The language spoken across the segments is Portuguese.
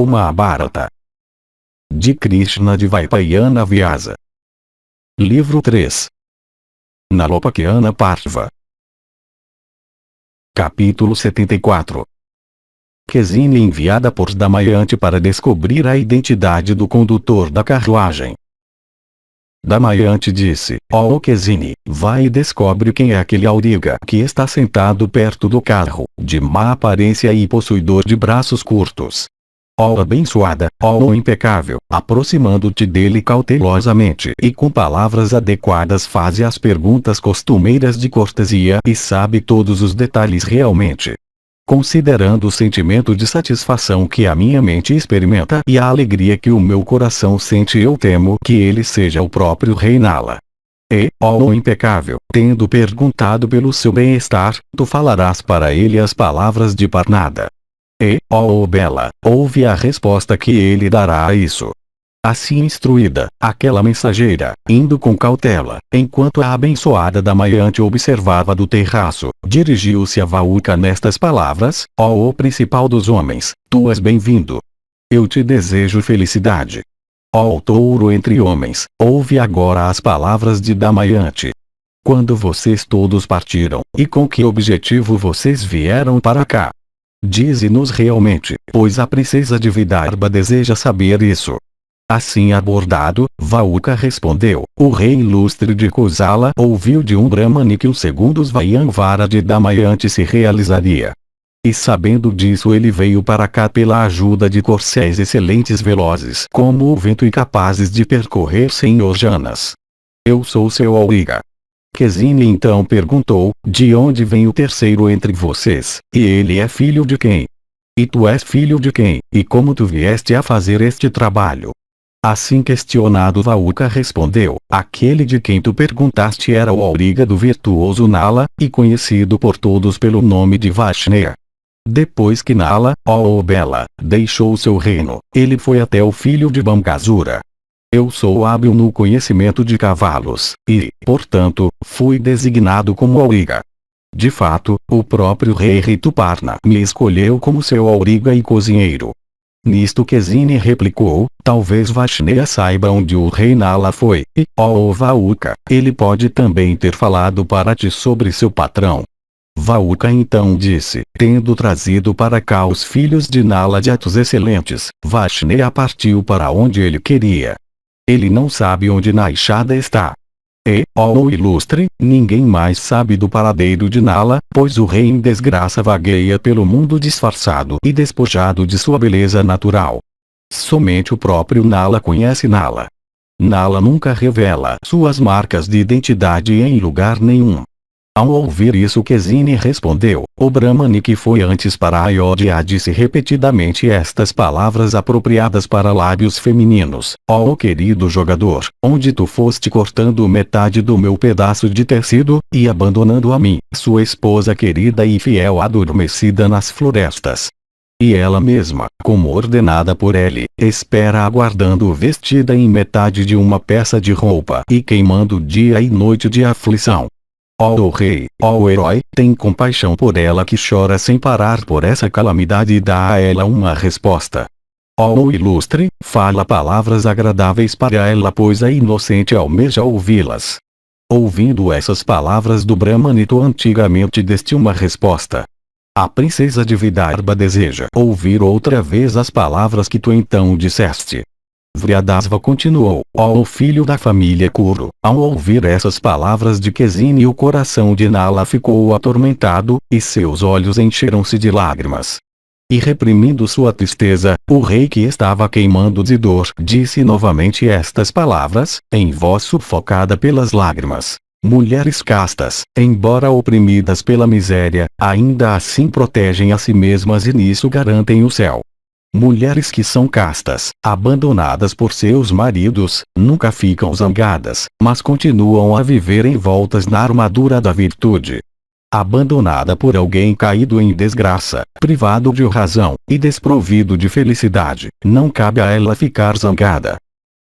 Mahabharata. De Krishna de Vaipayana Vyasa. Livro 3. Nalopakyana Parva. Capítulo 74. Kesini enviada por Damayanti para descobrir a identidade do condutor da carruagem. Damayanti disse: ó Kesini, vai e descobre quem é aquele auriga que está sentado perto do carro, de má aparência e possuidor de braços curtos. Ó abençoada, ó impecável, aproximando-te dele cautelosamente e com palavras adequadas faze as perguntas costumeiras de cortesia e sabe todos os detalhes realmente. Considerando o sentimento de satisfação que a minha mente experimenta e a alegria que o meu coração sente, eu temo que ele seja o próprio rei Nala. E, ó impecável, tendo perguntado pelo seu bem-estar, tu falarás para ele as palavras de Parnada. E, ó bela, ouve a resposta que ele dará a isso. Assim instruída, aquela mensageira, indo com cautela, enquanto a abençoada Damayanti observava do terraço, dirigiu-se a Vaúca nestas palavras: ó principal dos homens, tu és bem-vindo. Eu te desejo felicidade. Ó touro entre homens, ouve agora as palavras de Damayanti. Quando vocês todos partiram, e com que objetivo vocês vieram para cá? Dize-nos realmente, pois a princesa de Vidarbha deseja saber isso. Assim abordado, Vaúca respondeu: o rei ilustre de Kosala ouviu de um Brahmani que o segundo Svayamvara de Damayanti se realizaria. E sabendo disso ele veio para cá pela ajuda de corcéis excelentes velozes como o vento e capazes de percorrer 100 yojanas. Eu sou seu auriga. Kesini então perguntou: de onde vem o terceiro entre vocês, e ele é filho de quem? E tu és filho de quem, e como tu vieste a fazer este trabalho? Assim questionado, Vaúca respondeu: aquele de quem tu perguntaste era o auriga do virtuoso Nala, e conhecido por todos pelo nome de Vashneya. Depois que Nala, ó bela, deixou seu reino, ele foi até o filho de Bamkasura. Eu sou hábil no conhecimento de cavalos, e, portanto, fui designado como auriga. De fato, o próprio rei Rituparna me escolheu como seu auriga e cozinheiro. Nisto Kesini replicou: talvez Vashneya saiba onde o rei Nala foi, e, ó Vaúca, ele pode também ter falado para ti sobre seu patrão. Vaúca então disse: tendo trazido para cá os filhos de Nala de atos excelentes, Vashneya partiu para onde ele queria. Ele não sabe onde Naishada está. E, ó ilustre, ninguém mais sabe do paradeiro de Nala, pois o rei em desgraça vagueia pelo mundo disfarçado e despojado de sua beleza natural. Somente o próprio Nala conhece Nala. Nala nunca revela suas marcas de identidade em lugar nenhum. Ao ouvir isso, Kesini respondeu: o Brahmani que foi antes para Ayodhya disse repetidamente estas palavras apropriadas para lábios femininos: ó querido jogador, onde tu foste cortando metade do meu pedaço de tecido, e abandonando a mim, sua esposa querida e fiel, adormecida nas florestas. E ela mesma, como ordenada por ele, espera aguardando vestida em metade de uma peça de roupa e queimando dia e noite de aflição. Ó rei, ó herói, tem compaixão por ela que chora sem parar por essa calamidade e dá a ela uma resposta. Ó ilustre, fala palavras agradáveis para ela, pois a inocente almeja ouvi-las. Ouvindo essas palavras do Brahmani, tu antigamente deste uma resposta. A princesa de Vidarbha deseja ouvir outra vez as palavras que tu então disseste. Vriadasva continuou: ó filho da família Kuru, ao ouvir essas palavras de Kesini, o coração de Nala ficou atormentado, e seus olhos encheram-se de lágrimas. E reprimindo sua tristeza, o rei, que estava queimando de dor, disse novamente estas palavras, em voz sufocada pelas lágrimas: mulheres castas, embora oprimidas pela miséria, ainda assim protegem a si mesmas e nisso garantem o céu. Mulheres que são castas, abandonadas por seus maridos, nunca ficam zangadas, mas continuam a viver envoltas na armadura da virtude. Abandonada por alguém caído em desgraça, privado de razão, e desprovido de felicidade, não cabe a ela ficar zangada.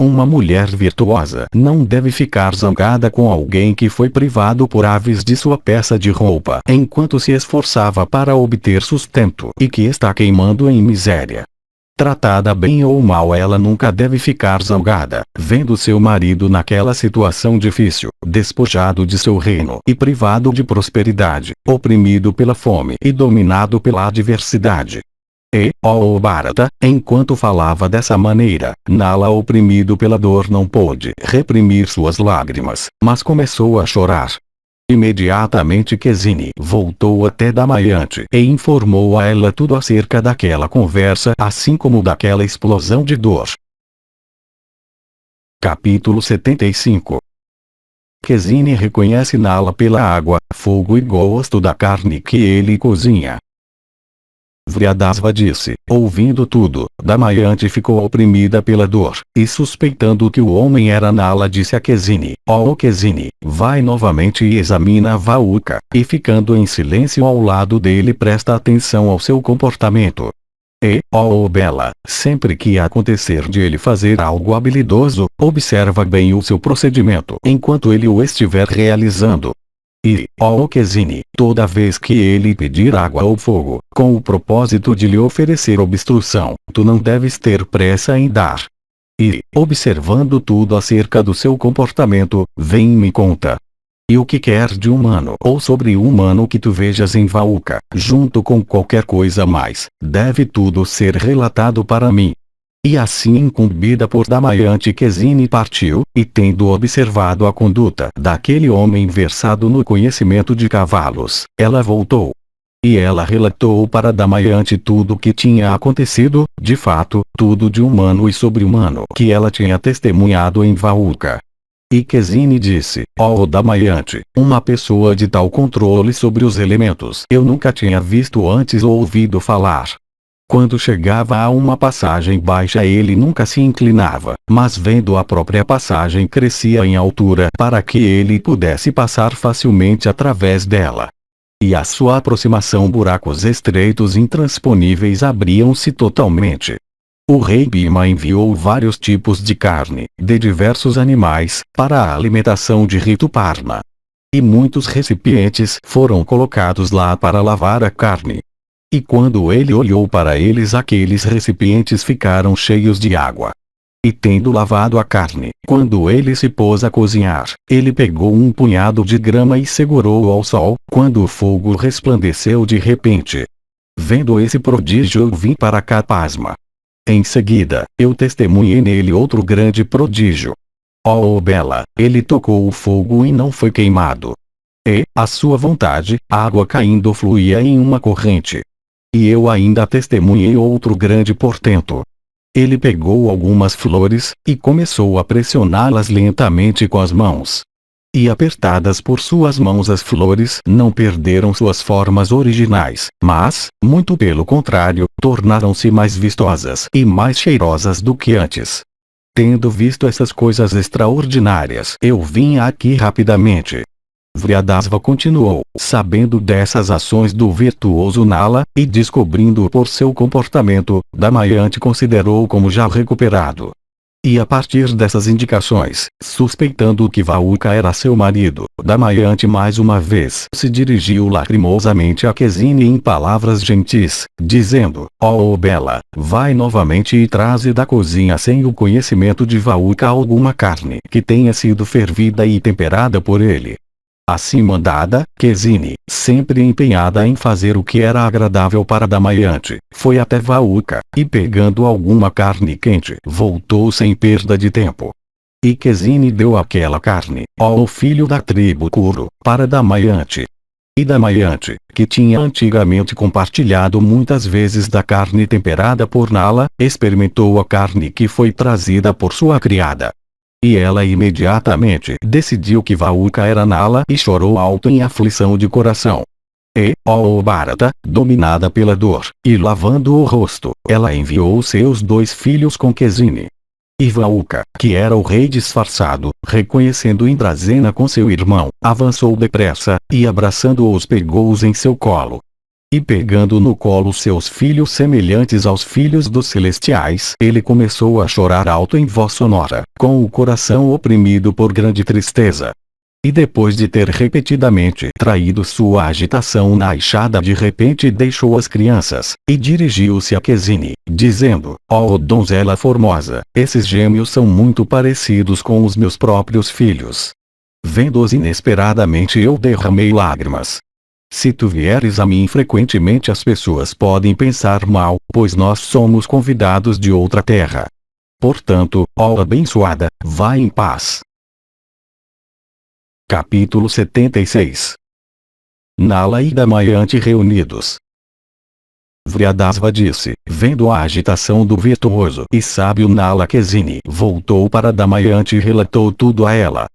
Uma mulher virtuosa não deve ficar zangada com alguém que foi privado por aves de sua peça de roupa enquanto se esforçava para obter sustento e que está queimando em miséria. Tratada bem ou mal, ela nunca deve ficar zangada, vendo seu marido naquela situação difícil, despojado de seu reino e privado de prosperidade, oprimido pela fome e dominado pela adversidade. E, ó Bharata, enquanto falava dessa maneira, Nala, oprimido pela dor, não pôde reprimir suas lágrimas, mas começou a chorar. Imediatamente Kesini voltou até Damayanti e informou a ela tudo acerca daquela conversa, assim como daquela explosão de dor. Capítulo 75. Kesini reconhece Nala pela água, fogo e gosto da carne que ele cozinha. Vryadasva disse, ouvindo tudo, Damayanti ficou oprimida pela dor, e suspeitando que o homem era Nala, disse a Kesini, ó Kesini, vai novamente e examina Vahuka, e ficando em silêncio ao lado dele presta atenção ao seu comportamento. E, ó Bela, sempre que acontecer de ele fazer algo habilidoso, observa bem o seu procedimento enquanto ele o estiver realizando. E, ó Kesini, toda vez que ele pedir água ou fogo, com o propósito de lhe oferecer obstrução, tu não deves ter pressa em dar. E, observando tudo acerca do seu comportamento, vem e me conta. E o que quer de humano ou sobre-humano que tu vejas em Vahuka, junto com qualquer coisa mais, deve tudo ser relatado para mim. E assim, incumbida por Damayanti, Kesini partiu, e tendo observado a conduta daquele homem versado no conhecimento de cavalos, ela voltou. E ela relatou para Damayanti tudo o que tinha acontecido, de fato, tudo de humano e sobre-humano que ela tinha testemunhado em Vahuka. E Kesini disse, ó Damayanti, uma pessoa de tal controle sobre os elementos eu nunca tinha visto antes ou ouvido falar. Quando chegava a uma passagem baixa ele nunca se inclinava, mas vendo a própria passagem crescia em altura para que ele pudesse passar facilmente através dela. E à sua aproximação buracos estreitos intransponíveis abriam-se totalmente. O rei Bhima enviou vários tipos de carne, de diversos animais, para a alimentação de Rituparna. E muitos recipientes foram colocados lá para lavar a carne. E quando ele olhou para eles, aqueles recipientes ficaram cheios de água. E tendo lavado a carne, quando ele se pôs a cozinhar, ele pegou um punhado de grama e segurou ao sol, quando o fogo resplandeceu de repente. Vendo esse prodígio eu vim para Kapasma. Em seguida, eu testemunhei nele outro grande prodígio. Ó Bela, ele tocou o fogo e não foi queimado. E, à sua vontade, a água caindo fluía em uma corrente. E eu ainda testemunhei outro grande portento. Ele pegou algumas flores, e começou a pressioná-las lentamente com as mãos. E apertadas por suas mãos as flores não perderam suas formas originais, mas, muito pelo contrário, tornaram-se mais vistosas e mais cheirosas do que antes. Tendo visto essas coisas extraordinárias, eu vim aqui rapidamente. Vryadasva continuou, sabendo dessas ações do virtuoso Nala, e descobrindo por seu comportamento, Damayanti considerou como já recuperado. E a partir dessas indicações, suspeitando que Vahuka era seu marido, Damayanti mais uma vez se dirigiu lacrimosamente a Kesini em palavras gentis, dizendo, ó Bela, vai novamente e traze da cozinha sem o conhecimento de Vahuka alguma carne que tenha sido fervida e temperada por ele. Assim mandada, Kesini, sempre empenhada em fazer o que era agradável para Damayanti, foi até Vahuka, e pegando alguma carne quente, voltou sem perda de tempo. E Kesini deu aquela carne, ó filho da tribo Kuru, para Damayanti. E Damayanti, que tinha antigamente compartilhado muitas vezes da carne temperada por Nala, experimentou a carne que foi trazida por sua criada. E ela imediatamente decidiu que Vahuka era Nala e chorou alto em aflição de coração. E, ó Bharata, dominada pela dor, e lavando o rosto, ela enviou seus 2 filhos com Kesini. E Vahuka, que era o rei disfarçado, reconhecendo Indrasena com seu irmão, avançou depressa, e abraçando-os pegou-os em seu colo. E pegando no colo seus filhos semelhantes aos filhos dos celestiais, ele começou a chorar alto em voz sonora, com o coração oprimido por grande tristeza. E depois de ter repetidamente traído sua agitação na enxada, de repente deixou as crianças, e dirigiu-se a Quesine, dizendo: ó donzela formosa, esses gêmeos são muito parecidos com os meus próprios filhos. Vendo-os inesperadamente eu derramei lágrimas. Se tu vieres a mim frequentemente, as pessoas podem pensar mal, pois nós somos convidados de outra terra. Portanto, ó abençoada, vai em paz. Capítulo 76. Nala e Damayanti reunidos. Vriadasva disse, vendo a agitação do virtuoso e sábio Nala, Quesine voltou para Damayanti e relatou tudo a ela.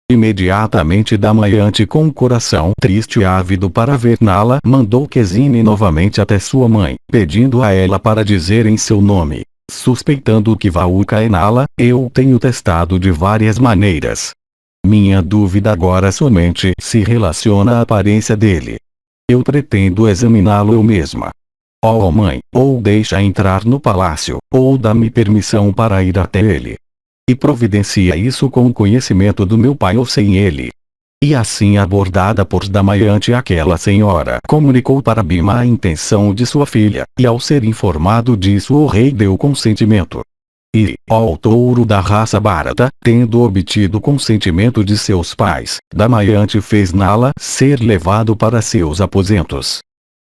Imediatamente Damayanti, com o coração triste e ávido para ver Nala, mandou Quesine novamente até sua mãe, pedindo a ela para dizer em seu nome. Suspeitando que Vahuka é Nala, eu tenho testado de várias maneiras. Minha dúvida agora somente se relaciona à aparência dele. Eu pretendo examiná-lo eu mesma. Ó mãe, ou deixa entrar no palácio, ou dá-me permissão para ir até ele. E providencia isso com o conhecimento do meu pai ou sem ele. E assim, abordada por Damayanti, aquela senhora comunicou para Bhima a intenção de sua filha, e ao ser informado disso o rei deu consentimento. E, ó touro da raça Bharata, tendo obtido o consentimento de seus pais, Damayanti fez Nala ser levado para seus aposentos.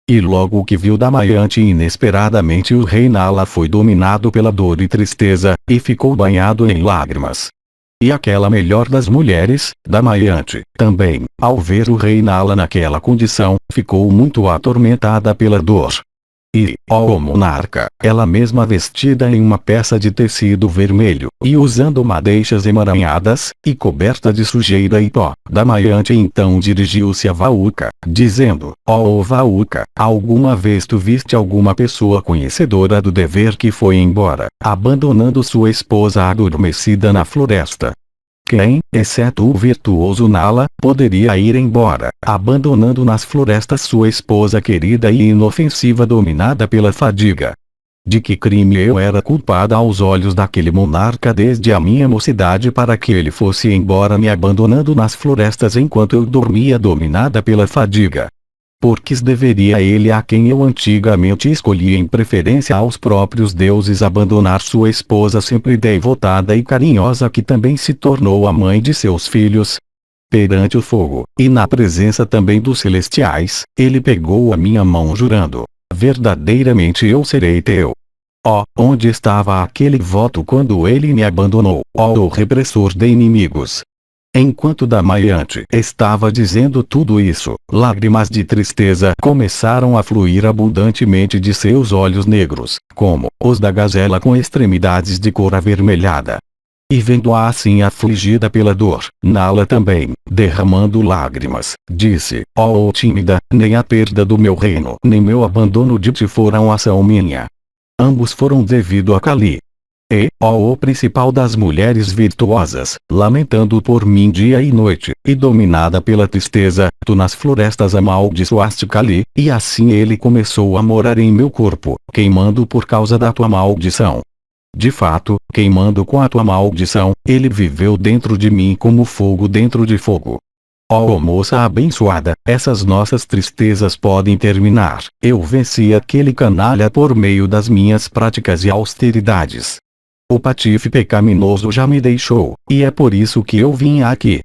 E logo que viu Damayanti inesperadamente, o rei Nala foi dominado pela dor e tristeza, e ficou banhado em lágrimas. E aquela melhor das mulheres, Damayanti, também, ao ver o rei Nala naquela condição, ficou muito atormentada pela dor. E, ó monarca, ela mesma vestida em uma peça de tecido vermelho, e usando madeixas emaranhadas, e coberta de sujeira e pó, Damayanti então dirigiu-se a Vahuka, dizendo: ó Vahuka, alguma vez tu viste alguma pessoa conhecedora do dever que foi embora, abandonando sua esposa adormecida na floresta? Quem, exceto o virtuoso Nala, poderia ir embora, abandonando nas florestas sua esposa querida e inofensiva dominada pela fadiga? De que crime eu era culpada aos olhos daquele monarca desde a minha mocidade para que ele fosse embora me abandonando nas florestas enquanto eu dormia dominada pela fadiga? Porque deveria ele, a quem eu antigamente escolhi em preferência aos próprios deuses, abandonar sua esposa sempre devotada e carinhosa, que também se tornou a mãe de seus filhos? Perante o fogo, e na presença também dos celestiais, ele pegou a minha mão jurando: verdadeiramente eu serei teu. Ó, onde estava aquele voto quando ele me abandonou, ó o repressor de inimigos? Enquanto Damayanti estava dizendo tudo isso, lágrimas de tristeza começaram a fluir abundantemente de seus olhos negros, como os da gazela com extremidades de cor avermelhada. E vendo-a assim afligida pela dor, Nala também, derramando lágrimas, disse: ó tímida, nem a perda do meu reino nem meu abandono de ti foram ação minha. Ambos foram devido a Kali. E, ó o principal das mulheres virtuosas, lamentando por mim dia e noite, e dominada pela tristeza, tu nas florestas amaldiçoaste Kali, e assim ele começou a morar em meu corpo, queimando por causa da tua maldição. De fato, queimando com a tua maldição, ele viveu dentro de mim como fogo dentro de fogo. Ó moça abençoada, essas nossas tristezas podem terminar. Eu venci aquele canalha por meio das minhas práticas e austeridades. O patife pecaminoso já me deixou, e é por isso que eu vim aqui.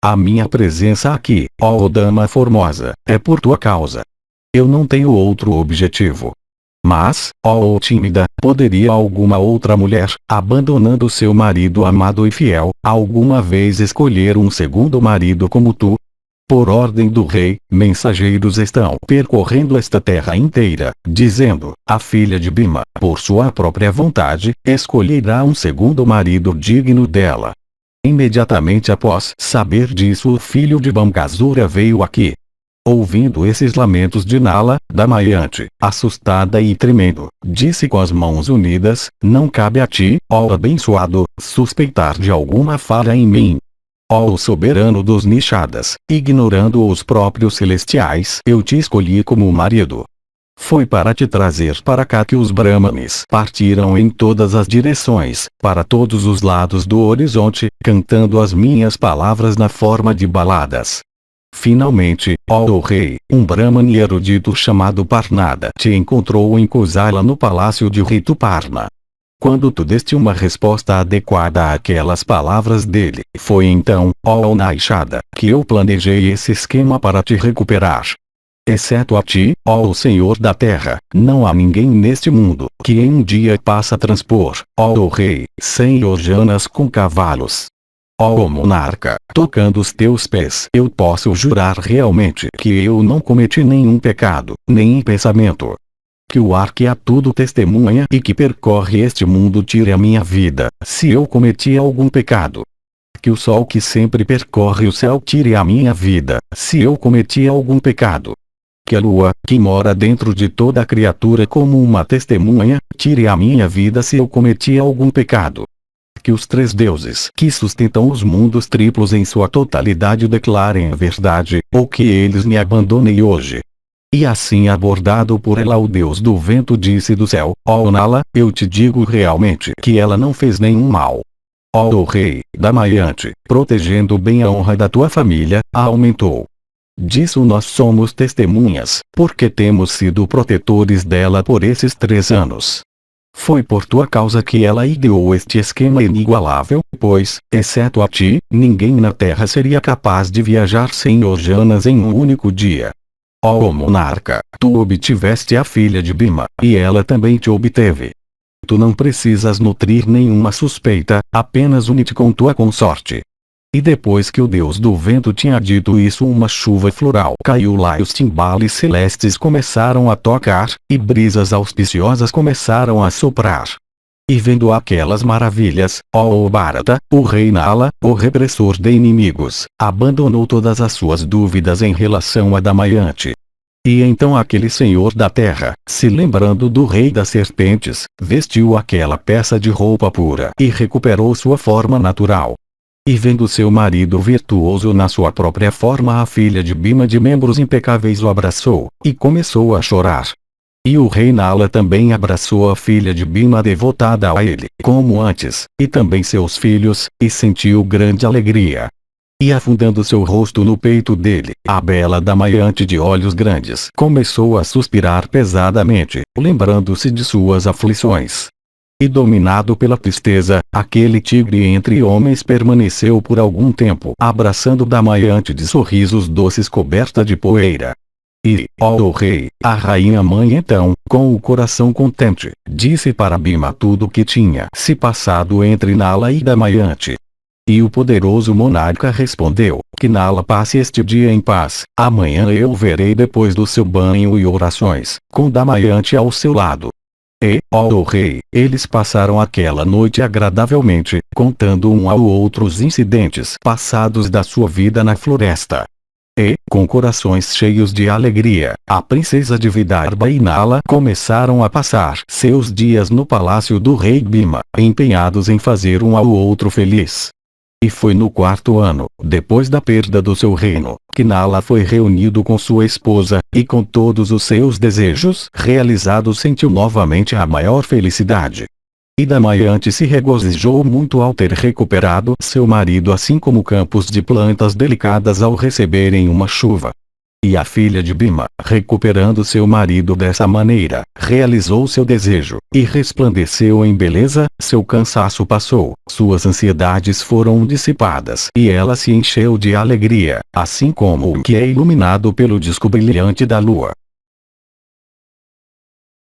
A minha presença aqui, ó dama formosa, é por tua causa. Eu não tenho outro objetivo. Mas, ó tímida, poderia alguma outra mulher, abandonando seu marido amado e fiel, alguma vez escolher um segundo marido como tu? Por ordem do rei, mensageiros estão percorrendo esta terra inteira, dizendo: a filha de Bhima, por sua própria vontade, escolherá um segundo marido digno dela. Imediatamente após saber disso, o filho de Bamgasura veio aqui. Ouvindo esses lamentos de Nala, Damayanti, assustada e tremendo, disse com as mãos unidas: não cabe a ti, ó abençoado, suspeitar de alguma falha em mim. Ó soberano dos Nishadas, ignorando os próprios celestiais, eu te escolhi como marido. Foi para te trazer para cá que os Brahmanes partiram em todas as direções, para todos os lados do horizonte, cantando as minhas palavras na forma de baladas. Finalmente, ó rei, um Brahmane erudito chamado Parnada te encontrou em Kosala no palácio de Rituparna. Quando tu deste uma resposta adequada àquelas palavras dele, foi então, ó Naishada, que eu planejei esse esquema para te recuperar. Exceto a ti, ó Senhor da Terra, não há ninguém neste mundo que em um dia possa transpor, ó rei, 100 yojanas com cavalos. Ó monarca, tocando os teus pés, eu posso jurar realmente que eu não cometi nenhum pecado, nem em pensamento. Que o ar que a tudo testemunha e que percorre este mundo tire a minha vida, se eu cometi algum pecado. Que o sol que sempre percorre o céu tire a minha vida, se eu cometi algum pecado. Que a lua, que mora dentro de toda criatura como uma testemunha, tire a minha vida se eu cometi algum pecado. Que os 3 deuses que sustentam os mundos triplos em sua totalidade declarem a verdade, ou que eles me abandonem hoje. E assim abordado por ela o deus do vento disse do céu, ó Nala, eu te digo realmente que ela não fez nenhum mal. Ó rei, Damayanti, protegendo bem a honra da tua família, a aumentou. Disso nós somos testemunhas, porque temos sido protetores dela por esses 3 anos. Foi por tua causa que ela ideou este esquema inigualável, pois, exceto a ti, ninguém na terra seria capaz de viajar 100 yojanas em um único dia. Ó monarca, tu obtiveste a filha de Bhima, e ela também te obteve. Tu não precisas nutrir nenhuma suspeita, apenas une-te com tua consorte. E depois que o deus do vento tinha dito isso, uma chuva floral caiu lá e os timbales celestes começaram a tocar, e brisas auspiciosas começaram a soprar. E vendo aquelas maravilhas, ó Bharata, o rei Nala, o repressor de inimigos, abandonou todas as suas dúvidas em relação a Damayanti. E então aquele senhor da terra, se lembrando do rei das serpentes, vestiu aquela peça de roupa pura e recuperou sua forma natural. E vendo seu marido virtuoso na sua própria forma, a filha de Bhima de membros impecáveis o abraçou, e começou a chorar. E o rei Nala também abraçou a filha de Bhima devotada a ele, como antes, e também seus filhos, e sentiu grande alegria. E afundando seu rosto no peito dele, a bela Damayanti de olhos grandes começou a suspirar pesadamente, lembrando-se de suas aflições. E dominado pela tristeza, aquele tigre entre homens permaneceu por algum tempo abraçando Damayanti de sorrisos doces coberta de poeira. E, ó rei, a rainha mãe então, com o coração contente, disse para Bhima tudo o que tinha se passado entre Nala e Damayanti. E o poderoso monarca respondeu, que Nala passe este dia em paz, amanhã eu verei depois do seu banho e orações, com Damayanti ao seu lado. E, ó rei, eles passaram aquela noite agradavelmente, contando um ao outro os incidentes passados da sua vida na floresta. E, com corações cheios de alegria, a princesa de Vidarbha e Nala começaram a passar seus dias no palácio do rei Bhima, empenhados em fazer um ao outro feliz. E foi no 4º ano, depois da perda do seu reino, que Nala foi reunido com sua esposa, e com todos os seus desejos realizados sentiu novamente a maior felicidade. E Damayanti se regozijou muito ao ter recuperado seu marido, assim como campos de plantas delicadas ao receberem uma chuva. E a filha de Bhima, recuperando seu marido dessa maneira, realizou seu desejo, e resplandeceu em beleza, seu cansaço passou, suas ansiedades foram dissipadas e ela se encheu de alegria, assim como o que é iluminado pelo disco brilhante da lua.